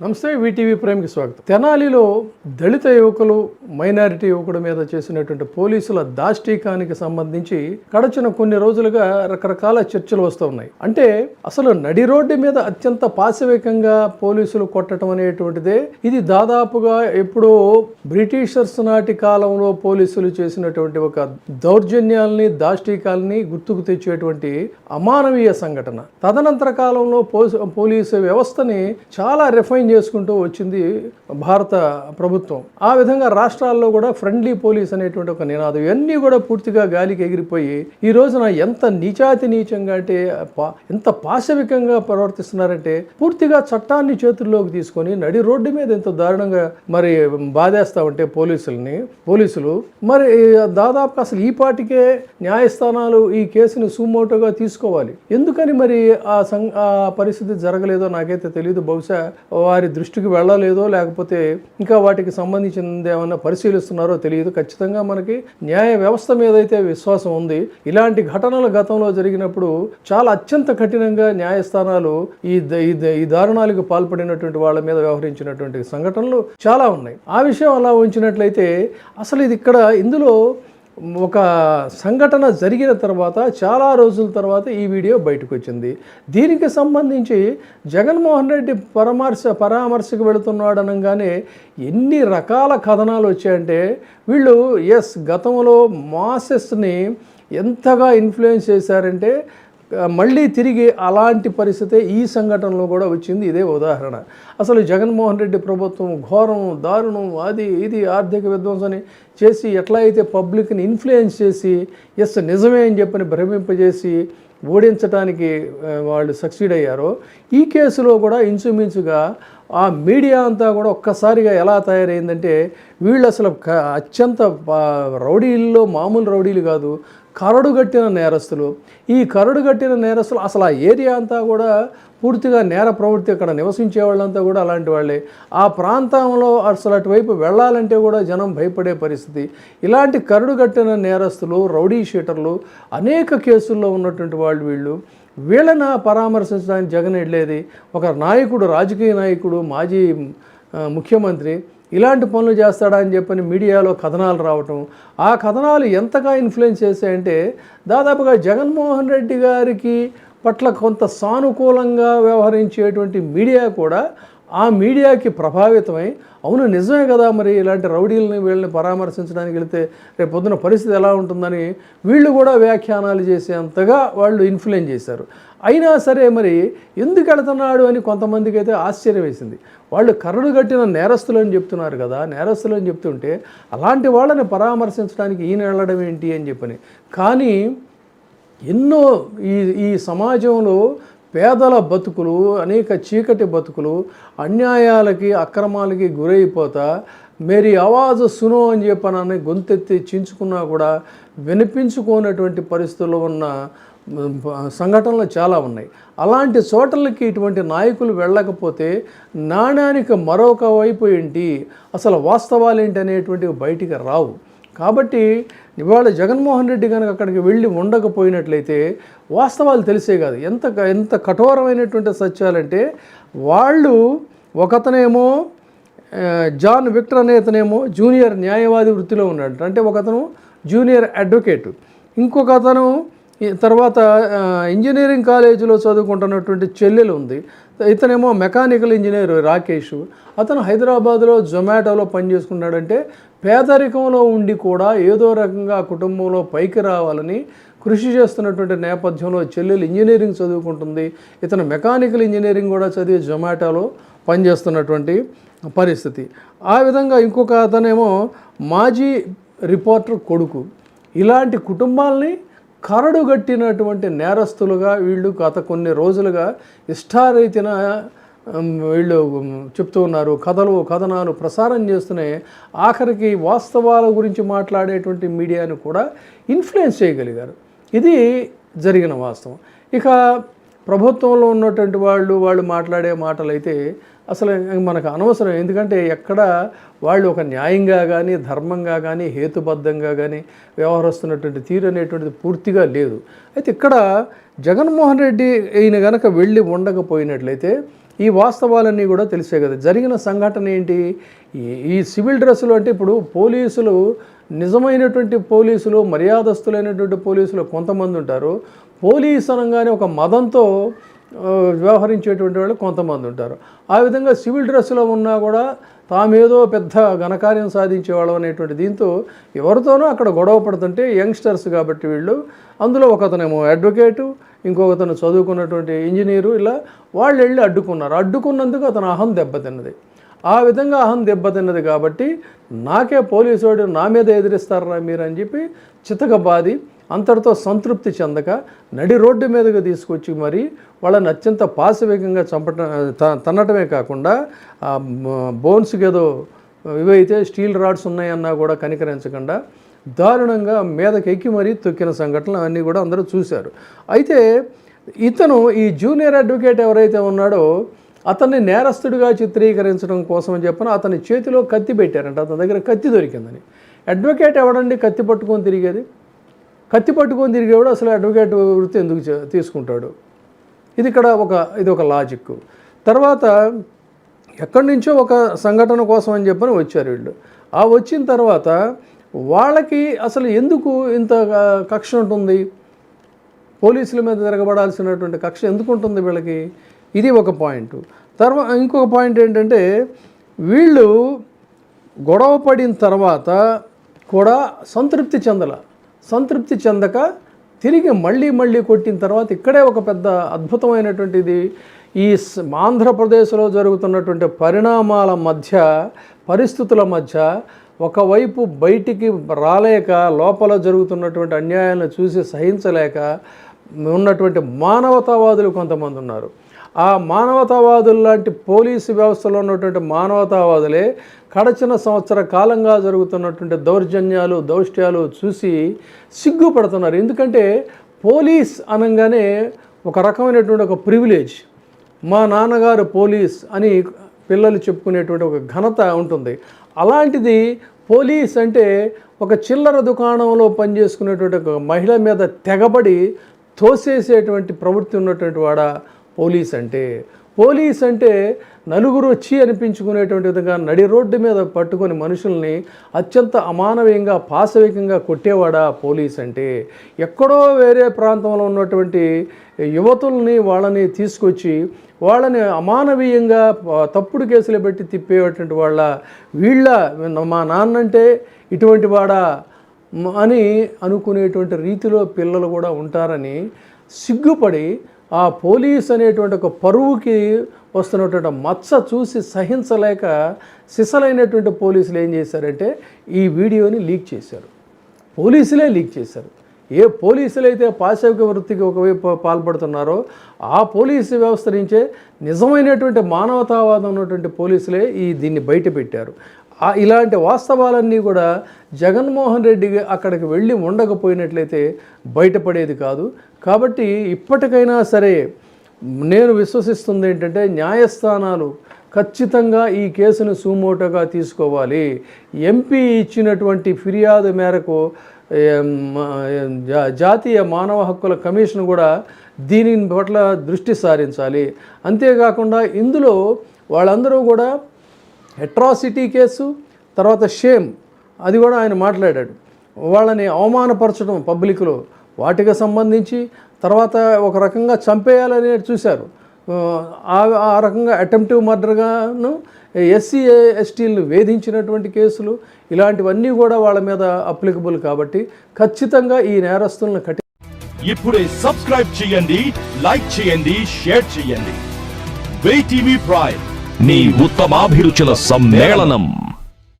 నమస్తే వీటీవీ ప్రేమికి స్వాగతం. తెనాలిలో దళిత యువకులు మైనారిటీ యువకుడి మీద చేసినటువంటి పోలీసుల దాష్టీకానికి సంబంధించి గడచిన కొన్ని రోజులుగా రకరకాల చర్చలు వస్తూ ఉన్నాయి. అంటే అసలు నడి రోడ్డు మీద అత్యంత పాశవికంగా పోలీసులు కొట్టడం అనేటువంటిదే ఇది దాదాపుగా ఎప్పుడో బ్రిటిషర్స్ నాటి కాలంలో పోలీసులు చేసినటువంటి ఒక దౌర్జన్యాల్ని దాష్టీకాల్ని గుర్తుకు తెచ్చేటువంటి అమానవీయ సంఘటన. తదనంతర కాలంలో పోలీసు వ్యవస్థని చాలా రిఫైన్ చేసుకుంటూ వచ్చింది భారత ప్రభుత్వం. ఆ విధంగా రాష్ట్రాల్లో కూడా ఫ్రెండ్లీ పోలీస్ అనేటువంటి ఒక నినాదం ఇవన్నీ కూడా పూర్తిగా గాలికి ఎగిరిపోయి ఈ రోజున ఎంత నీచాతి నీచంగా అంటే ఎంత పాశవికంగా ప్రవర్తిస్తున్నారంటే పూర్తిగా చట్టాన్ని చేతుల్లోకి తీసుకొని నడి రోడ్డు మీద ఎంత దారుణంగా మరి బాధేస్తా ఉంటే పోలీసులు మరి దాదాపు అసలు ఈ పాటికే న్యాయస్థానాలు ఈ కేసుని సుమోటోగా తీసుకోవాలి. ఎందుకని మరి ఆ పరిస్థితి జరగలేదో నాకైతే తెలియదు. బహుశా వారి దృష్టికి వెళ్ళలేదో లేకపోతే ఇంకా వాటికి సంబంధించింది ఏమన్నా పరిశీలిస్తున్నారో తెలియదు. ఖచ్చితంగా మనకి న్యాయ వ్యవస్థ మీద అయితే విశ్వాసం ఉంది. ఇలాంటి ఘటనలు గతంలో జరిగినప్పుడు చాలా అత్యంత కఠినంగా న్యాయస్థానాలు ఈ దారుణాలకు పాల్పడినటువంటి వాళ్ళ మీద వ్యవహరించినటువంటి సంఘటనలు చాలా ఉన్నాయి. ఆ విషయం అలా ఉంచినట్లయితే అసలు ఇందులో ఒక సంఘటన జరిగిన తర్వాత చాలా రోజుల తర్వాత ఈ వీడియో బయటకు వచ్చింది. దీనికి సంబంధించి జగన్మోహన్ రెడ్డి పరామర్శకు వెళుతున్నాడు అనగానే ఎన్ని రకాల కథనాలు వచ్చాయంటే వీళ్ళు గతంలో మాసెస్ని ఎంతగా ఇన్ఫ్లుయెన్స్ చేశారంటే మళ్ళీ తిరిగి అలాంటి పరిస్థితే ఈ సంఘటనలో కూడా వచ్చింది. ఇదే ఉదాహరణ. అసలు జగన్మోహన్ రెడ్డి ప్రభుత్వం ఘోరం, దారుణం, ఇది ఆర్థిక విధ్వంసాన్ని చేసి ఎట్లా అయితే పబ్లిక్ని ఇన్ఫ్లుయెన్స్ చేసి నిజమే అని చెప్పని భ్రమింపజేసి ఓడించడానికి వాళ్ళు సక్సీడ్ అయ్యారో ఈ కేసులో కూడా ఇంచుమించుగా ఆ మీడియా అంతా కూడా ఒక్కసారిగా ఎలా తయారైందంటే వీళ్ళు అసలు అత్యంత రౌడీల్లో మామూలు రౌడీలు కాదు, కరడుగట్టిన నేరస్తులు. ఈ కరడుగట్టిన నేరస్తులు అసలు ఆ ఏరియా అంతా కూడా పూర్తిగా నేర ప్రవృత్తి, అక్కడ నివసించే వాళ్ళంతా కూడా అలాంటి వాళ్ళే. ఆ ప్రాంతంలో అసలు అటువైపు వెళ్ళాలంటే కూడా జనం భయపడే పరిస్థితి. ఇలాంటి కరడుగట్టిన నేరస్తులు, రౌడీ షీటర్లు అనేక కేసుల్లో ఉన్నటువంటి వీళ్ళని పరామర్శించడానికి జగన్ వెళ్ళేది. ఒక నాయకుడు, రాజకీయ నాయకుడు, మాజీ ముఖ్యమంత్రి ఇలాంటి పనులు చేస్తాడని చెప్పని మీడియాలో కథనాలు రావటం, ఆ కథనాలు ఎంతగా ఇన్ఫ్లుయెన్స్ చేశాయంటే దాదాపుగా జగన్మోహన్ రెడ్డి గారికి పట్ల కొంత సానుకూలంగా వ్యవహరించేటువంటి మీడియా కూడా ఆ మీడియాకి ప్రభావితమై అవును నిజమే కదా, మరి ఇలాంటి వీళ్ళని పరామర్శించడానికి వెళితే రేపు పొద్దున పరిస్థితి ఎలా ఉంటుందని వీళ్ళు కూడా వ్యాఖ్యానాలు చేసేంతగా వాళ్ళు ఇన్ఫ్లుయెన్స్ చేశారు. అయినా సరే మరి ఎందుకు వెళుతున్నాడు అని కొంతమందికి అయితే ఆశ్చర్యం వేసింది. వాళ్ళు కరడుగట్టిన నేరస్తులు అని చెప్తున్నారు కదా, నేరస్తులు అని చెప్తుంటే అలాంటి వాళ్ళని పరామర్శించడానికి ఈయన వెళ్ళడం ఏంటి అని చెప్పని. కానీ ఎన్నో ఈ సమాజంలో పేదల బతుకులు, అనేక చీకటి బతుకులు, అన్యాయాలకి అక్రమాలకి గురైపోతా మేరీ ఆవాజ్ సునో అని చెప్పనని గొంతెత్తి చించుకున్నా కూడా వినిపించుకోనటువంటి పరిస్థితుల్లో ఉన్న సంఘటనలు చాలా ఉన్నాయి. అలాంటి చోటలకి ఇటువంటి నాయకులు వెళ్ళకపోతే నాణ్యానికి మరొక వైపు ఏంటి, అసలు వాస్తవాలు ఏంటి అనేటువంటివి బయటికి రావు. కాబట్టి ఇవాళ జగన్మోహన్ రెడ్డి కనుక అక్కడికి వెళ్ళి ఉండకపోయినట్లయితే వాస్తవాలు తెలిసే కాదు. ఎంత కఠోరమైనటువంటి సత్యాలంటే వాళ్ళు ఒకతనేమో జాన్ విక్టర్ అనే అతనేమో జూనియర్ న్యాయవాది వృత్తిలో ఉన్నాడు. అంటే ఒకతను జూనియర్ అడ్వకేటు, ఇంకొక అతను తర్వాత ఇంజనీరింగ్ కాలేజీలో చదువుకుంటున్నటువంటి చెల్లెలు ఉంది. ఇతనేమో మెకానికల్ ఇంజనీర్ రాకేష్. అతను హైదరాబాద్లో జొమాటోలో పనిచేసుకున్నాడంటే పేదరికంలో ఉండి కూడా ఏదో రకంగా కుటుంబంలో పైకి రావాలని కృషి చేస్తున్నటువంటి నేపథ్యంలో చెల్లెలు ఇంజనీరింగ్ చదువుకుంటుంది, ఇతను మెకానికల్ ఇంజనీరింగ్ కూడా చదివి జొమాటోలో పనిచేస్తున్నటువంటి పరిస్థితి. ఆ విధంగా ఇంకొక అతనేమో మాజీ రిపోర్టర్ కొడుకు. ఇలాంటి కుటుంబాలని కరడుగట్టినటువంటి నేరస్తులుగా వీళ్ళు గత కొన్ని రోజులుగా ఇష్టారీతిన వీళ్ళు చెప్తూ ఉన్నారు. కథనాలు ప్రసారం చేస్తూనే ఆఖరికి వాస్తవాల గురించి మాట్లాడేటువంటి మీడియాను కూడా ఇన్ఫ్లుయెన్స్ చేయగలిగారు. ఇది జరిగిన వాస్తవం. ఇక ప్రభుత్వంలో ఉన్నటువంటి వాళ్ళు మాట్లాడే మాటలైతే అసలు మనకు అనవసరం. ఎందుకంటే ఎక్కడ వాళ్ళు ఒక న్యాయంగా కానీ ధర్మంగా కానీ హేతుబద్ధంగా కానీ వ్యవహరిస్తున్నటువంటి తీరు అనేటువంటిది పూర్తిగా లేదు. అయితే ఇక్కడ జగన్మోహన్ రెడ్డి ఈయన కనుక వెళ్ళి ఉండకపోయినట్లయితే ఈ వాస్తవాలన్నీ కూడా తెలిసే కదా. జరిగిన సంఘటన ఏంటి, ఈ సివిల్ డ్రెస్సులు అంటే ఇప్పుడు పోలీసులు, నిజమైనటువంటి పోలీసులు, మర్యాదస్తులైనటువంటి పోలీసులు కొంతమంది ఉంటారు. పోలీస్ అనగానే ఒక మదంతో వ్యవహరించేటువంటి వాళ్ళు కొంతమంది ఉంటారు. ఆ విధంగా సివిల్ డ్రెస్సులో ఉన్నా కూడా తామేదో పెద్ద ఘనకార్యం సాధించేవాళ్ళం అనేటువంటి దీంతో ఎవరితోనో అక్కడ గొడవ పడుతుంటే యంగ్స్టర్స్ కాబట్టి వీళ్ళు, అందులో ఒకతనేమో అడ్వకేటు, ఇంకొకతను చదువుకున్నటువంటి ఇంజనీరు, ఇలా వాళ్ళు వెళ్ళి అడ్డుకున్నారు. అడ్డుకున్నందుకు అతను అహం దెబ్బతిన్నది. ఆ విధంగా అహం దెబ్బతిన్నది కాబట్టి నాకే పోలీసు వాడు నా మీద ఎదిరిస్తారా మీరు అని చెప్పి చితకబాది అంతటితో సంతృప్తి చెందక నడి రోడ్డు మీదుగా తీసుకొచ్చి మరి వాళ్ళని అత్యంత పాశవికంగా తన్నటమే కాకుండా బోన్స్కి ఏదో ఇవైతే స్టీల్ రాడ్స్ ఉన్నాయన్నా కూడా కనికరించకుండా దారుణంగా మీదకి ఎక్కి మరీ తొక్కిన సంఘటనలు అన్నీ కూడా అందరూ చూశారు. అయితే ఇతను ఈ జూనియర్ అడ్వకేట్ ఎవరైతే ఉన్నాడో అతన్ని నేరస్తుడిగా చిత్రీకరించడం కోసం అని చెప్పిన అతని చేతిలో కత్తి పెట్టారంట. అతని దగ్గర కత్తి దొరికిందని. అడ్వకేట్ ఎవడండి కత్తి పట్టుకొని తిరిగేది? కత్తి పట్టుకొని తిరిగేవాడు అసలు అడ్వకేట్ వృత్తి ఎందుకు తీసుకుంటాడు? ఇది ఒక లాజిక్. తర్వాత ఎక్కడి నుంచో ఒక సంఘటన కోసం అని చెప్పని వచ్చారు వీళ్ళు. ఆ వచ్చిన తర్వాత వాళ్ళకి అసలు ఎందుకు ఇంత కక్ష ఉంటుంది, పోలీసుల మీద తిరగబడాల్సినటువంటి కక్ష ఎందుకు ఉంటుంది వీళ్ళకి? ఇది ఒక పాయింట్. తర్వాత ఇంకొక పాయింట్ ఏంటంటే వీళ్ళు గొడవ పడిన తర్వాత కూడా సంతృప్తి చెందక తిరిగి మళ్ళీ కొట్టిన తర్వాత ఇక్కడే ఒక పెద్ద అద్భుతమైనటువంటిది. ఈ ఆంధ్రప్రదేశ్లో జరుగుతున్నటువంటి పరిస్థితుల మధ్య ఒకవైపు బయటికి రాలేక లోపల జరుగుతున్నటువంటి అన్యాయాలను చూసి సహించలేక ఉన్నటువంటి మానవతావాదులు కొంతమంది ఉన్నారు. ఆ మానవతావాదులు లాంటి పోలీసు వ్యవస్థలో ఉన్నటువంటి మానవతావాదులే గడచిన సంవత్సర కాలంగా జరుగుతున్నటువంటి దౌర్జన్యాలు, దౌష్ట్యాలు చూసి సిగ్గుపడుతున్నారు. ఎందుకంటే పోలీస్ అనగానే ఒక రకమైనటువంటి ఒక ప్రివిలేజ్. మా నాన్నగారు పోలీస్ అని పిల్లలు చెప్పుకునేటువంటి ఒక ఘనత ఉంటుంది. అలాంటిది పోలీస్ అంటే ఒక చిల్లర దుకాణంలో పనిచేసుకునేటువంటి ఒక మహిళ మీద తెగబడి తోసేసేటువంటి ప్రవృత్తి ఉన్నటువంటి వాడా పోలీస్ అంటే నలుగురు వచ్చి అనిపించుకునేటువంటి విధంగా నడి రోడ్డు మీద పట్టుకొని మనుషుల్ని అత్యంత అమానవీయంగా పాశవికంగా కొట్టేవాడా పోలీస్ అంటే? ఎక్కడో వేరే ప్రాంతంలో ఉన్నటువంటి యువతుల్ని వాళ్ళని తీసుకొచ్చి వాళ్ళని అమానవీయంగా తప్పుడు కేసులు పెట్టి తిప్పేటువంటి వీళ్ళ మా నాన్నంటే ఇటువంటి వాడా అని అనుకునేటువంటి రీతిలో పిల్లలు కూడా ఉంటారని సిగ్గుపడి ఆ పోలీస్ అనేటువంటి ఒక పరువుకి వస్తున్నటువంటి మచ్చ చూసి సహించలేక సిసలైనటువంటి పోలీసులు ఏం చేశారంటే ఈ వీడియోని లీక్ చేశారు. పోలీసులే లీక్ చేశారు. ఏ పోలీసులు అయితే పాశవిక వృత్తికి ఒకవైపు పాల్పడుతున్నారో ఆ పోలీసు వ్యవస్థ నుంచే నిజమైనటువంటి మానవతావాదం ఉన్నటువంటి పోలీసులే దీన్ని బయటపెట్టారు. ఇలాంటి వాస్తవాలన్నీ కూడా జగన్మోహన్ రెడ్డి అక్కడికి వెళ్ళి ఉండకపోయినట్లయితే బయటపడేది కాదు. కాబట్టి ఇప్పటికైనా సరే నేను విశ్వసిస్తుంది ఏంటంటే న్యాయస్థానాలు ఖచ్చితంగా ఈ కేసును సుమోటోగా తీసుకోవాలి. ఎంపీ ఇచ్చినటువంటి ఫిర్యాదు మేరకు జాతీయ మానవ హక్కుల కమిషన్ కూడా దీని పట్ల దృష్టి సారించాలి. అంతేకాకుండా ఇందులో వాళ్ళందరూ కూడా అట్రాసిటీ కేసు, తర్వాత షేమ్, అది కూడా ఆయన మాట్లాడాడు. వాళ్ళని అవమానపరచడం పబ్లిక్లో, వాటికి సంబంధించి తర్వాత ఒక రకంగా చంపేయాలని చూశారు. ఆ రకంగా అటెంప్టివ్ మర్డర్గాను ఎస్సీ ఎస్టీలను వేధించినటువంటి కేసులు, ఇలాంటివన్నీ కూడా వాళ్ళ మీద అప్లికబుల్. కాబట్టి ఖచ్చితంగా ఈ నేరస్తులను ఇప్పుడే సబ్స్క్రైబ్ చేయండి, లైక్ చేయండి, షేర్ చేయండి. WEIGH TV ప్రైమ్, నీ ఉత్తమాభిరుచుల సమ్మేళనం.